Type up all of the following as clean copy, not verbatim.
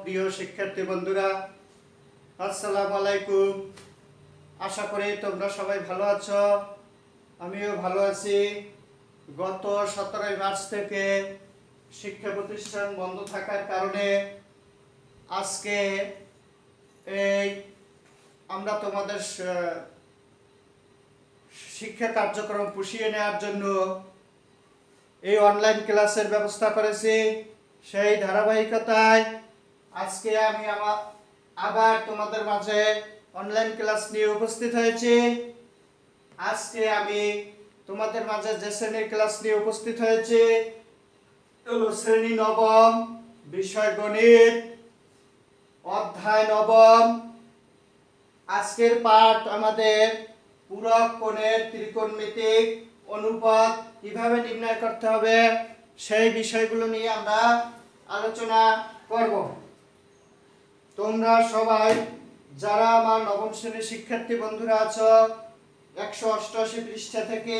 প্রিয় শিক্ষার্থী বন্ধুরা, আসসালামু আলাইকুম। আশা করি তোমরা সবাই ভালো আছো। আমিও ভালো আছি। গত 17 মার্চ থেকে শিক্ষা প্রতিষ্ঠান বন্ধ থাকার কারণে আজকে আমরা তোমাদের শিক্ষা কার্যক্রম পুষিয়ে নেওয়ার জন্য এই অনলাইন ক্লাসের ব্যবস্থা করেছি। সেই ধারাবাহিকতায় আজকে আমি আবার তোমাদের মাঝে অনলাইন ক্লাস নিয়ে উপস্থিত হয়েছি। আজকে আমি তোমাদের মাঝে যে শ্রেণীর ক্লাস নিয়ে উপস্থিত হয়েছি হলো শ্রেণী নবম, বিষয় গণিত, অধ্যায় নবম। আজকের পাঠ আমাদের পূরক কোণের ত্রিকোণমিতিক অনুপাত কিভাবে নির্ণয় করতে হবে সেই বিষয়গুলো নিয়ে আমরা আলোচনা করব। তোমরা সবাই যারা আমার নবম শ্রেণীর শিক্ষার্থী বন্ধুরা আছো, 188 পৃষ্ঠা থেকে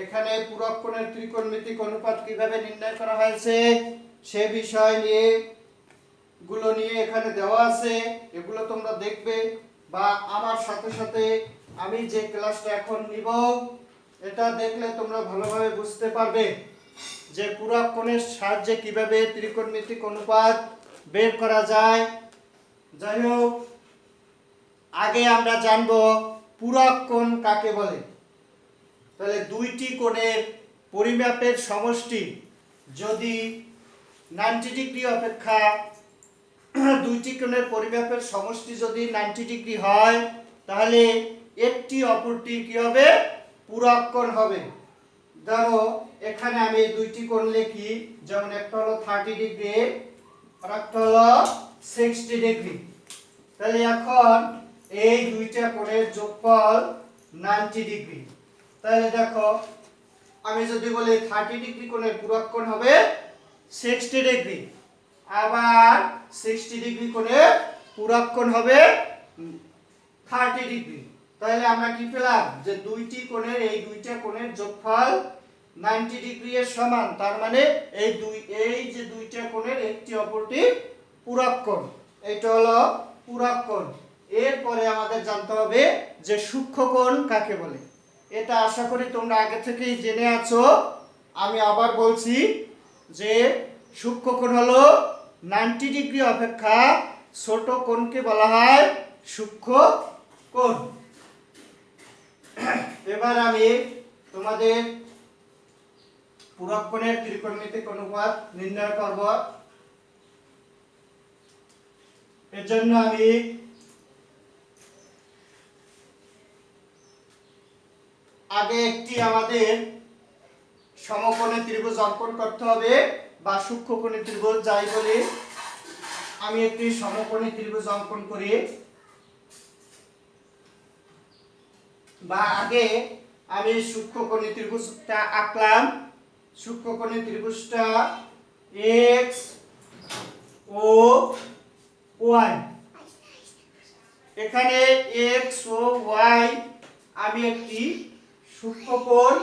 এখানে পূরক কোণের ত্রিকোণমিতিক অনুপাত কিভাবে নির্ণয় করা হয়েছে সে বিষয় নিয়ে এখানে দেওয়া আছে। এগুলো তোমরা দেখবে বা আমার সাথে সাথে আমি যে ক্লাসটা এখন নিব এটা দেখলে তোমরা ভালোভাবে বুঝতে পারবে যে পূরক কোণের সাহায্যে কিভাবে ত্রিকোণমিতিক অনুপাত বের করা যায়। যাই হোক, আগে আমরা জানব পূরক কোণ কাকে বলে। তাহলে দুইটি কোণের পরিমাপের সমষ্টি যদি 90 ডিগ্রি অপেক্ষা দুইটি কোণের পরিমাপের সমষ্টি যদি 90 ডিগ্রি হয় তাহলে একটি অপরটি কি হবে? পূরক কোণ হবে। ধরো এখানে আমি দুইটি কোণ লিখি, যেমন একটা হলো 30 ডিগ্রি আর একটা হলো 60 ডিগ্রি। তাহলে এখন এই দুইটা কোণের যোগফল 90 ডিগ্রি। তাহলে দেখো আমি যদি বলি 30 ডিগ্রি কোণের পূরক কোণ হবে 60 ডিগ্রি, আবার 60 ডিগ্রি কোণের পূরক কোণ হবে 30 ডিগ্রি। তাহলে আমরা কি পেলাম যে দুইটি কোণের এই দুইটা কোণের যোগফল 90 ডিগ্রি এর সমান। তার মানে এই যে দুইটা কোণের একটি অপরটি পূরক কোণ, এটা হলো পূরক কোণ। এরপরে আমাদের জানতে হবে যে সূক্ষ্ম কোণ কাকে বলে। এটা আশা করি তোমরা আগে থেকেই জেনে আছো। আমি আবার বলছি যে সূক্ষ্ম কোণ হলো 90 ডিগ্রি অপেক্ষা ছোট কোণকে বলা হয় সূক্ষ্ম কোণ। এবার আমি তোমাদের পূরক কোণের ত্রিকোণমিতিক অনুপাত নির্ণয় করব। এর জন্য আমি আগে একটি আমাদের সমকোণী ত্রিভুজ অঙ্কন করতে হবে বা সূক্ষ্মকোণী ত্রিভুজ যাই বলি। আমি একটি সমকোণী ত্রিভুজ অঙ্কন করি বা আগে আমি সূক্ষ্মকোণী ত্রিভুজটা আঁকলাম। সূক্ষ্মকোণী ত্রিভুজটা x ও y, এখানে x ও y আমি একটি সূক্ষ্মকোণ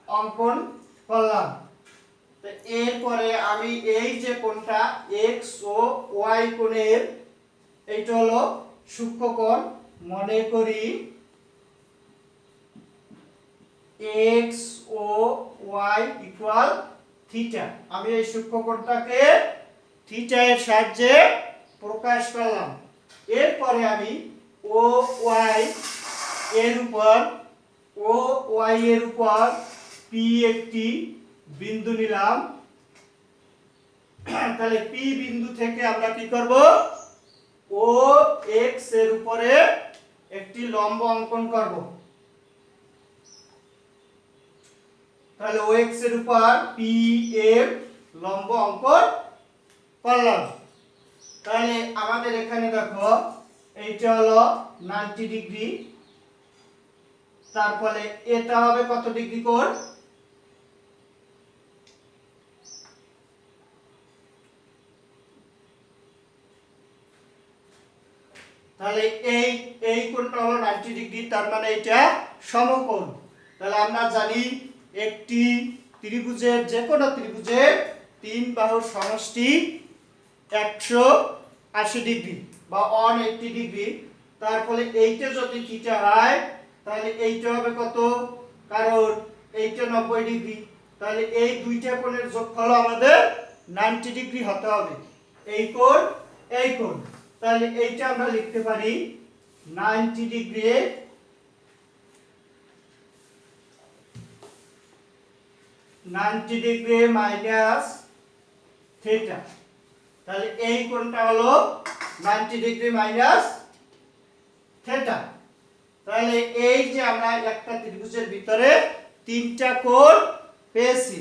অঙ্কন করলাম। তো এরপরে আমি এই যে কোণটা x ও y কোণের এইটা হলো সূক্ষ্মকোণ, মনে করি x ও y ইকুয়াল থিটা। আমি এই সূক্ষ্মকোণটাকে থিটা এর সাহায্যে প্রকাশ করলাম। এরপরে আমি ও y এর উপর p একটি বিন্দু নিলাম। তাহলে p বিন্দু থেকে আমরা কি করব? ও x এর উপরে একটি লম্ব অঙ্কন করব। তাহলে ও x এর উপর p এর লম্ব অঙ্কন করলাম। তাহলে আমাদের এখানে দেখো এইটা হলো 90 ডিগ্রি, তারপরে এটা হবে কত ডিগ্রি কোণ? তাহলে এই কোণটা হলো 90 ডিগ্রি, তার মানে এটা সমকোণ। তাহলে আমরা জানি একটি ত্রিভুজের যে কোনো ত্রিভুজের তিন বাহুর সমষ্টি 180 80 ডিগ্রি বা 180 ডিগ্রি, তার ফলে এইটা যদি থিটা হয় তাহলে এইটা হবে কত? কারণ এইটা 90 ডিগ্রি, তাহলে এই দুইটা কোণের যোগফল আমাদের 90 ডিগ্রি হতে হবে। এই কোণ এই কোণ, তাহলে এইটা আমরা লিখতে পারি 90 ডিগ্রি, 90 ডিগ্রি মাইনাস থিটা। তাহলে এই কোণটা হলো 90 ডিগ্রি মাইনাস থিটা। তাহলে এই যে আমরা একটা ত্রিভুজের ভিতরে তিনটা কোণ পেয়েছি,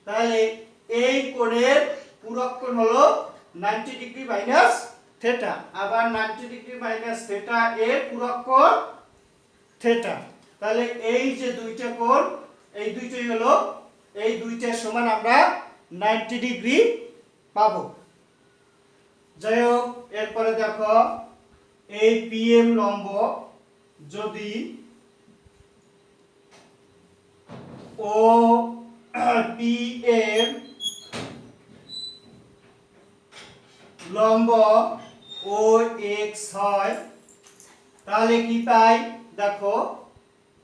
তাহলে এই কোণের পূরক কোণ হলো 90 ডিগ্রি মাইনাস থিটা, আবার 90 ডিগ্রি মাইনাস থিটা এর পূরক কোণ থিটা। তাহলে এই যে দুইটা কোণ, এই দুইটাই হলো, এই দুইটার সমান আমরা 90 ডিগ্রি পাবো। যাই হোক, এরপরে দেখো এই পিএম লম্ব যদি ও পিএম লম্ব ও এক্স হয়, তাহলে কি পাই? দেখো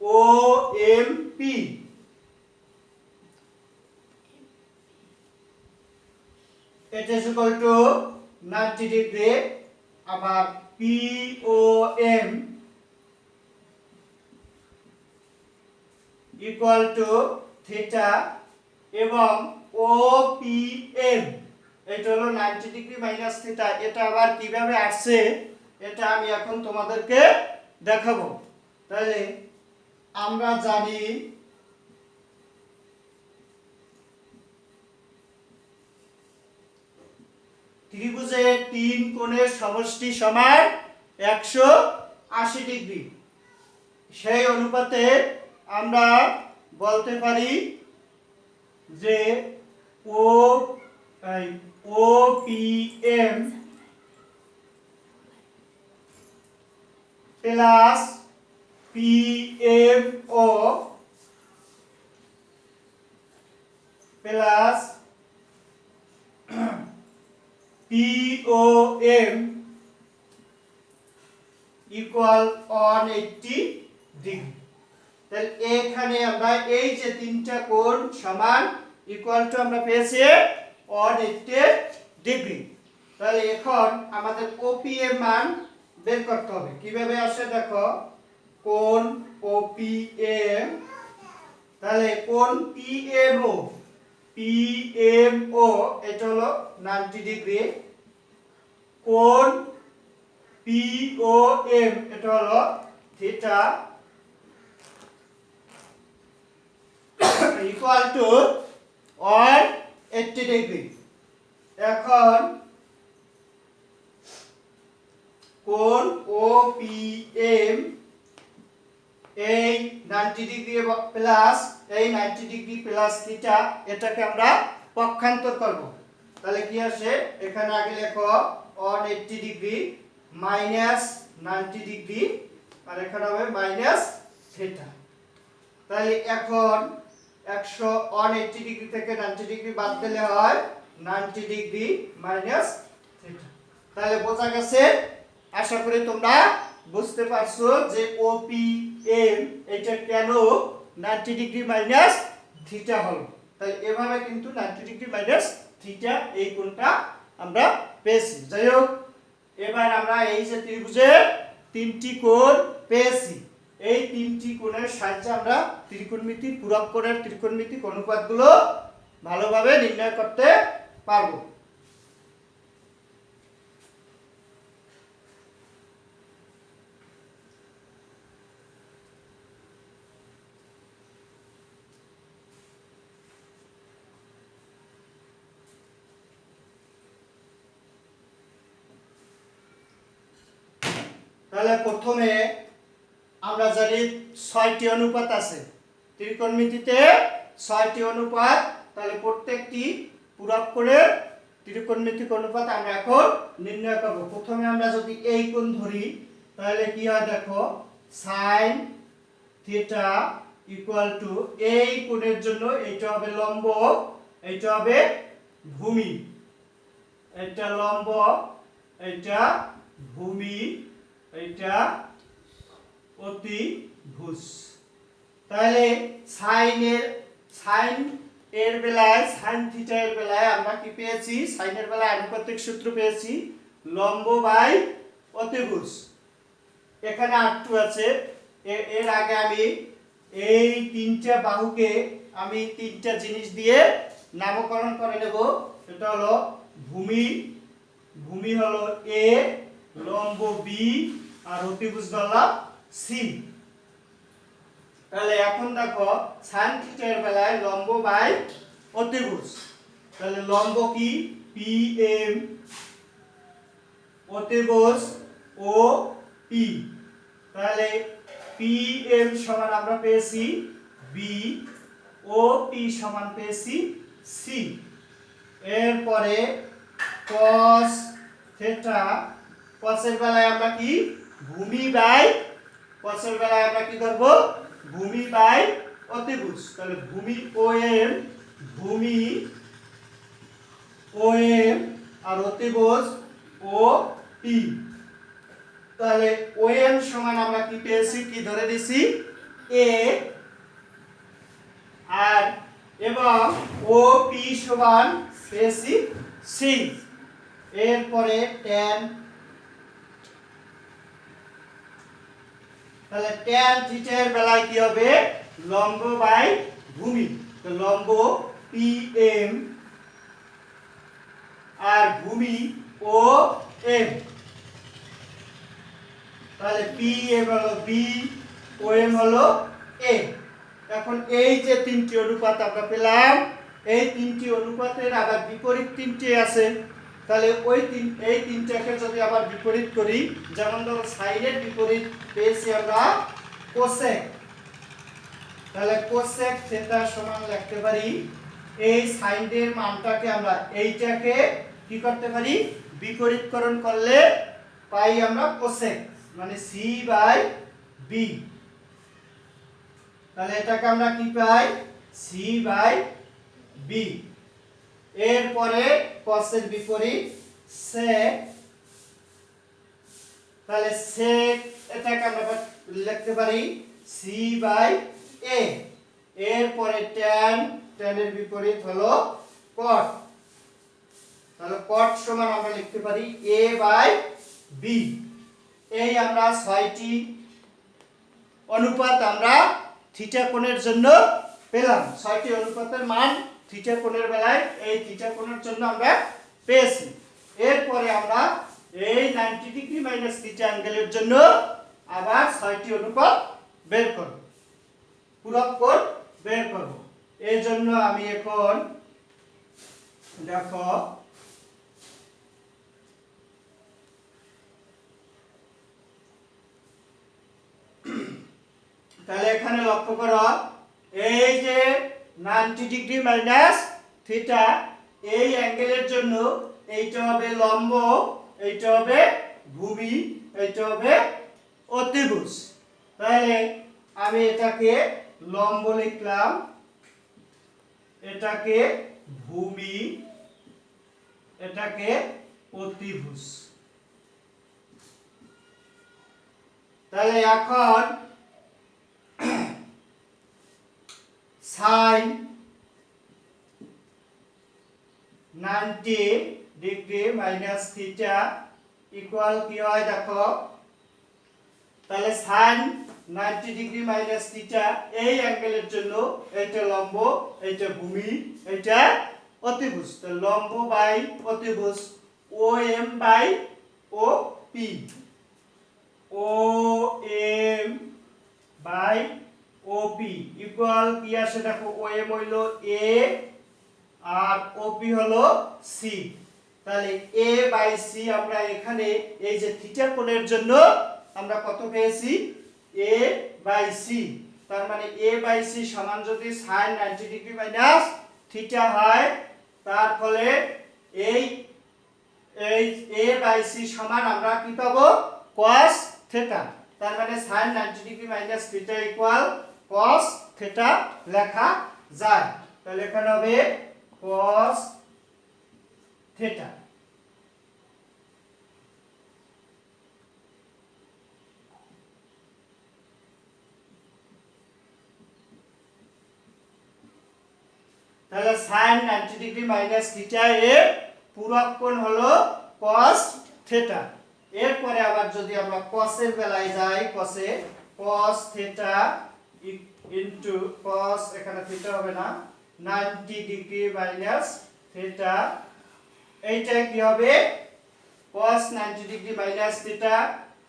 O M P it is equal to 90 degree, আবার POM equal to theta এবং OPM এটা হলো 90 ডিগ্রি মাইনাস থিটা। এটা আবার কিভাবে আসছে এটা আমি এখন তোমাদেরকে দেখাবো। তাহলে আমরা জানি ত্রিভুজের তিন কোণের সমষ্টি সমান 180 ডিগ্রি। সেই অনুপাতে আমরা বলতে পারি যে OPM plus PMO plus POM equal 180 degree. তাহলে এখানে আমরা এই যে তিনটা কোণ সমান ইকুয়াল টু আমরা পেয়েছি 180 ডিগ্রি। তাহলে এখন আমাদের OPM মান বের করতে হবে। কিভাবে আসে দেখো, কোণ OPM, তাহলে কোণ PMO এটা হলো 90 ডিগ্রি, কোণ POM এটা হলো থিটা ইকুয়াল টু 180 ডিগ্রি। এখন কোণ OPM এই 90 ডিগ্রি প্লাস এই 90 ডিগ্রি প্লাস থিটা, এটাকে আমরা পক্ষান্তর করব। তাহলে কি আসে, এখানে আগে লেখো 180 ডিগ্রি মাইনাস 90 ডিগ্রি, আর এখানে হবে মাইনাস থিটা। তাহলে এখন 180 ডিগ্রি থেকে 90 ডিগ্রি বাদ দিলে হয় 90 ডিগ্রি মাইনাস থিটা। তাহলে বোঝা গেছে? আশা করি তোমরা বুঝতে পারছো যে OPM এটা কেন 90 ডিগ্রি মাইনাস থিটা হলো। তাহলে এভাবে কিন্তু 90 ডিগ্রি মাইনাস থিটা এই কোণটা আমরা পেয়েছি। যাই হোক, এবার আমরা এই যে ত্রিভুজের তিনটি কোণ পেয়েছি, এই তিনটি কোণের সাহায্যে আমরা ত্রিকোণমিতির পূরক কোণের ত্রিকোণমিতিক অনুপাতগুলো ভালোভাবে নির্ণয় করতে পারবো। তাহলে প্রথমে আমরা জানি 6টি অনুপাত আছে ত্রিকোণমিতিতে, 6টি অনুপাত। তাহলে প্রত্যেকটি পূরক কোণের ত্রিকোণমিতিক অনুপাত আমরা এখন নির্ণয় করব। প্রথমে আমরা যদি এই কোণ ধরি তাহলে কি হয় দেখো, sin থিটা ইকুয়াল টু এই কোণের জন্য এটা হবে লম্ব, এটা হবে ভূমি, এটা লম্ব এটা ভূমি, এটা অতিভুজ। তাহলে সাইন এর বেলায়, সাইন থিটা এর বেলায় আমরা কি পেয়েছি? সাইনের বেলায় আনুপাতিক সূত্র পেয়েছি লম্ব বাই অতিভুজ। এখানে R2 আছে। এর আগে আমি এই তিনটা বাহুকে আমি তিনটা জিনিস দিয়ে নামকরণ করে নেব। এটা হলো ভূমি, ভূমি হলো A, লম্ব B আর অতিভুজ ধরলাম C। তাহলে এখন দেখো সাইন থিটা এর বেলায় লম্ব বাই অতিভুজ। তাহলে লম্ব কি? PM, অতিভুজ OP। তাহলে PM সমান আমরা পেয়েছি B, OP সমান পেয়েছি C। এরপরে cos থিটা, cos এর বেলায় আমরা কি? ভূমি বাই, cos এর বেলায় আমরা কি করব? ভূমি বাই অতিভুজ। তাহলে ভূমি OM, ভূমি OM আর অতিভুজ OP। তাহলে OM সমান আমরা কি পেয়েছি? কি ধরে দিছি? A। আর এবং OP সমান পেয়েছি C। এরপরে tan, তাহলে tan থিটা এর বেলায় কি হবে? লম্ব বাই ভূমি। তো লম্ব PM আর ভূমি OM। তাহলে PM হলো B, OM হলো A। এখন এই যে তিনটি অনুপাত আমরা পেলাম, এই তিনটি অনুপাতের আবার বিপরীত তিনটি আছে। তাহলে এই তিনটাকে যদি আবার বিপরীত করি, যেমন ধরো সাইনের বিপরীত পেয়েছি আমরা কোসেক। তাহলে কোসেক থিটা সমান লিখতে পারি এই সাইনের মানটাকে আমরা এইটাকে কি করতে পারি? বিপরীতকরণ করলে পাই আমরা কোসেক, মানে C বাই B। তাহলে এটাকে আমরা কি পাই? C by B। এরপরে cos এর বিপরীত sec। তাহলে sec এটাকে আমরা লিখতে পারি C বাই A। এরপরে tan, tan এর বিপরীত হলো cot। তাহলে cot সমান আমরা লিখতে পারি A বাই B। এই আমরা 6টি অনুপাত আমরা থিটা কোণের জন্য পেলাম। 6টি অনুপাতের মান থিটা কোণের বেলায় এই থিটা কোণের জন্য আমরা পেয়েছি। এরপরে আমরা এই 90 ডিগ্রি মাইনাস থিটা অ্যাঙ্গেলের জন্য আবার 6টি অনুপাত বের করব, পূরক কোণ বের করব। এই জন্য আমি এখন দেখো তাহলে এখানে লক্ষ্য করো, এই যে 90 ডিগ্রি মাইনাস থিটা এই অ্যাঙ্গেলের জন্য এইটা হবে লম্ব, এইটা হবে ভূমি, এইটা হবে অতিভুজ। তাহলে আমি এটাকে লম্ব লিখলাম, এটাকে ভূমি, এটাকে অতিভুজ। তাহলে এখন sin 90 degree minus theta equal কি হয় দেখো। তাহলে sin 90 ডিগ্রি মাইনাস থিটা এই অ্যাঙ্গেলের জন্য এটা লম্ব, এটা ভূমি, এটা অতিভুজ। তো লম্ব বাই অতিভুজ OM by OP, OM by OP equal কি আসে দেখো, OM হইলো A আর OP হলো C। তাহলে A বাই C আমরা এখানে এই যে থিটা কোণের জন্য আমরা কত পেয়েছি? A by C। তার মানে A বাই C সমান যদি sin 90 ডিগ্রি মাইনাস থিটা হয়, তার ফলে এই A বাই C সমান আমরা কি পাবো? cos theta. তার মানে sin 90 degree minus theta equal cos theta লেখা যায়। তাহলে এখানে হবে cos থিটা। তাহলে sin 90 ডিগ্রি মাইনাস থিটা এর পূরক কোণ হলো cos থিটা। এরপরে আবার যদি আমরা cos এর বেলায় যাই, cos থিটা ইনটু cos, এখানে থিটা হবে না, 90 ডিগ্রি মাইনাস থিটা, এইটা কি হবে cos 90 ডিগ্রি মাইনাস থিটা,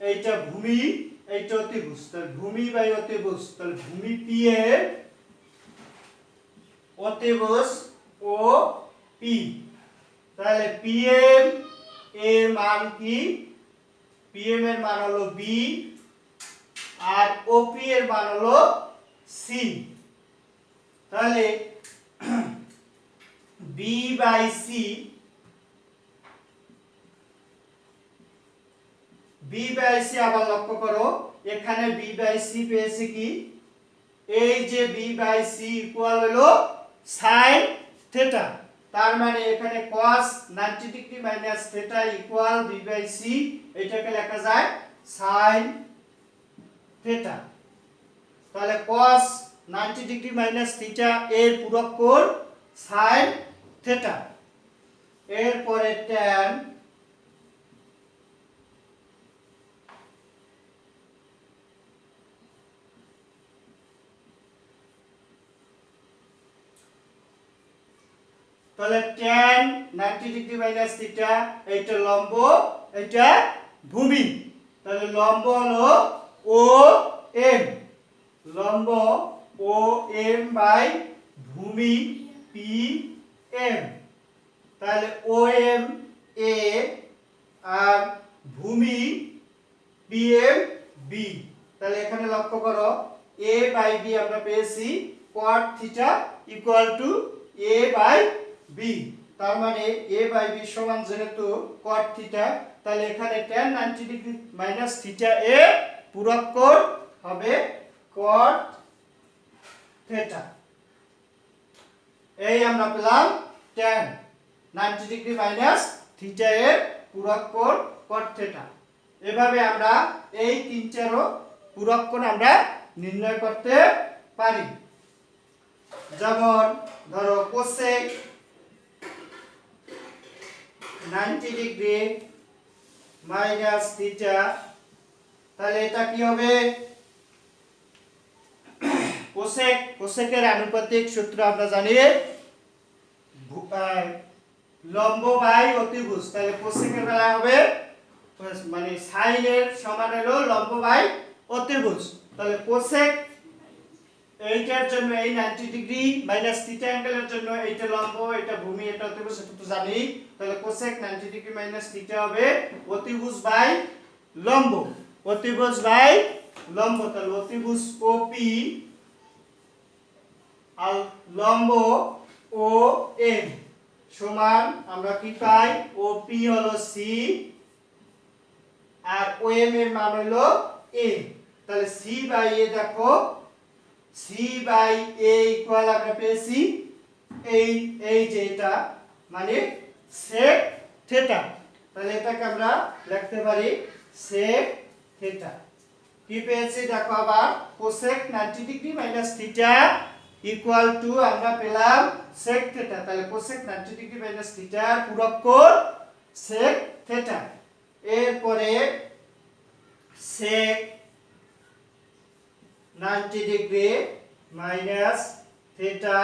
এইটা ভূমি, এইটা অতিভুজ, তাহলে ভূমি বাই অতিভুজ, তাহলে ভূমি পি এর অতিভুজ ও পি, তাহলে পিএম এর মান কি, পিএম এর মান হলো বি আর ওপি এর মান হলো সি, তাহলে B by C, B by C আবার লক্ষ্য করো, এখানে বি বাই সি পেয়েছি কি, এই যে বি বাই সি ইকুয়াল হলো sin থিটা, তার মানে এখানে cos 90 degree minus theta equal B by C, এটাকে লেখা যায় sin থিটা। তাহলে cos 90 ডিগ্রি মাইনাস থিটা এর পূরক কোণ sin থিটা। এরপরে tan, তাহলে tan 90 ডিগ্রি মাইনাস থিটা, এইটা লম্ব, এইটা ভূমি, তাহলে লম্ব হলো ও এম, লম্ব ও এম বাই ভূমি পি এম, তাহলে ও এম এ আর ভূমি পি এম বি, তাহলে এখানে লক্ষ্য করো এ বাই বি আমরা পেয়েছি cot theta equal to A by B, তার মানে a বাই b সমান যেহেতু cot থিটা, তাহলে এখানে tan 90 ডিগ্রি মাইনাস থিটা এর পূরক কোণ হবে cot থিটা। এই আমরা পেলাম tan 90 ডিগ্রি মাইনাস থিটা এর পূরক কোণ cot থিটা। এভাবে আমরা এই তিনটারও পূরক কোণ আমরা নির্ণয় করতে পারি। যেমন ধরো cosec 90 ডিগ্রি মাইনাস থিটা, তাহলে এটা কি হবে, কোসেকের আনুপাতিক সূত্র আমরা জানি লম্ব বাই অতিভুজ, তাহলে কোসেকের বেলা হবে মানে সাইন এর সমান হলো লম্ব বাই অতিভুজ, তাহলে কোসেক এইটার জন্য এই 90 ডিগ্রি মাইনাস থিটা অ্যাঙ্গেলের জন্য এইটা লম্ব, এটা ভূমি, এটা অতিভুজ, সেটা তো জানি, তাহলে কোসেক 90 ডিগ্রি মাইনাস থিটা হবে অতিভুজ বাই লম্ব, অতিভুজ বাই লম্ব, তাহলে অতিভুজ ওপি আর লম্ব ও এম সমান আমরা কি পাই, ওপি হলো সি আর ও এম এর মান হলো এ, তাহলে সি বাই এ, দেখো সি বাই এ ইকুয়াল আমরা পেয়েছি এই যে এটা মানে sec থিটা, তাহলে এটাকে আমরা লিখতে পারি sec থিটা। কি পেয়েছি দেখো আবার, cosec 90 degree minus theta equal to আমরা পেলাম sec থিটা, তাহলে cosec 90 ডিগ্রি মাইনাস থিটার পূরক কোণ sec থিটা। এরপরে sec 90 degree minus theta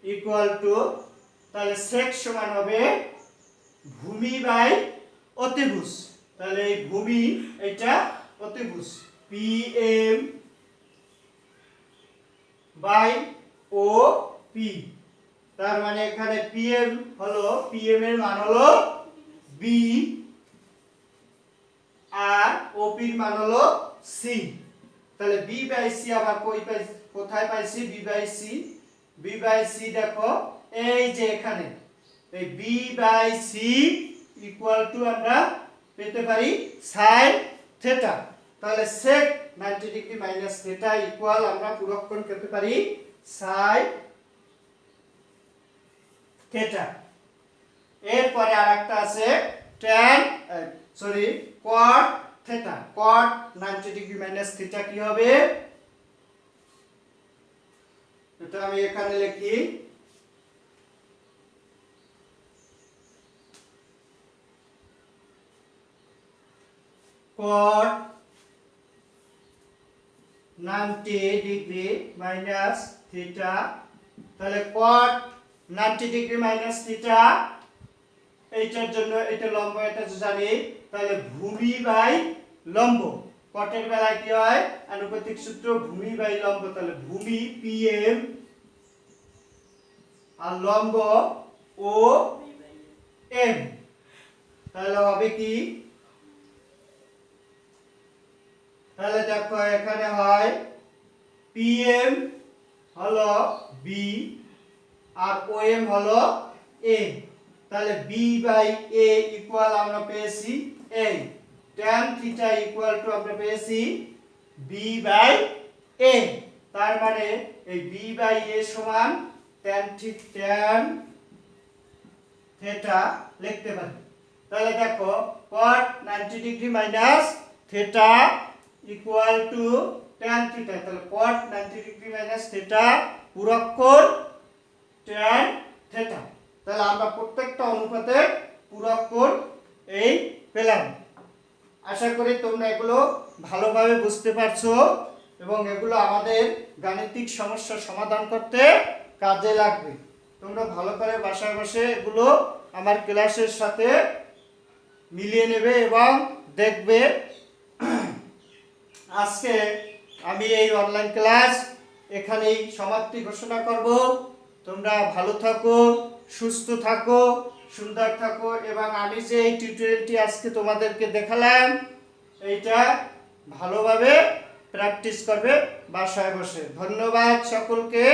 equal two, তাহলে sec সমান হবে ভূমি বাই অতিভুজ, তাহলে এই ভূমি এটা অতিভুজ P M by O P, তার মানে এখানে পি এম হলো, পি এম এর মান হলো বি আর ওপি এর মান হলো সি, তাহলে বি বাই সি আবার কোথায় পাইছি, B by C, B by C দেখো এই যে এখানে, এই B by C equal to আমরা পেতে পারি sin থিটা, তাহলে sec 90 degree minus theta equal আমরা পূরক কোণ পেতে পারি sin থিটা। এরপরে আরেকটা আছে tan cot theta, cot 90 degree minus theta কি হবে, এটা আমি এখানে লিখি cot 90 ডিগ্রি মাইনাস থিটা। তাহলে cot 90 ডিগ্রি মাইনাস থিটা, এইটার জন্য এটা লম্ব, এটা জানি। তাহলে ভূমি বাই লম্ব, কটের বেলায় কি হয় আনুপাতিক সূত্র ভূমি বাই লম্ব। তাহলে ভূমি PM আর লম্ব OM। তাহলে হবে কি, তাহলে দেখো এখানে হয় PM হলো B আর OM হলো A। তাহলে B বাই A ইকুয়াল আমরা পেয়েছি A, tan theta equal to আমরা পেয়েছি B বাই A। তার মানে এই B বাই A সমান tan থিটা লিখতে পারি। তাহলে দেখো cot 90 degree minus theta equal two tan theta. তাহলে cot 90 ডিগ্রি মাইনাস থিটা পূরক কোণ tan থিটা। তাহলে আমরা প্রত্যেকটা অনুপাতের পূরক কোণ এই পেলাম। আশা করি তোমরা এগুলো ভালোভাবে বুঝতে পারছো এবং এগুলো আমাদের গাণিতিক সমস্যা সমাধান করতে কাজে লাগবে। তোমরা ভালো করে বাসায় বসে এগুলো আমার ক্লাসের সাথে মিলিয়ে নেবে এবং দেখবে। আজকে আমি এই অনলাইন ক্লাস এখানেই সমাপ্তি ঘোষণা করব। তোমরা ভালো থাকো, সুস্থ থাকো, সুন্দর থাকো এবং আমি যে এই টিউটোরিয়ালটি আজকে তোমাদেরকে দেখালাম এইটা ভালোভাবে প্র্যাকটিস করবে বাসায় বসে। ধন্যবাদ সকলকে।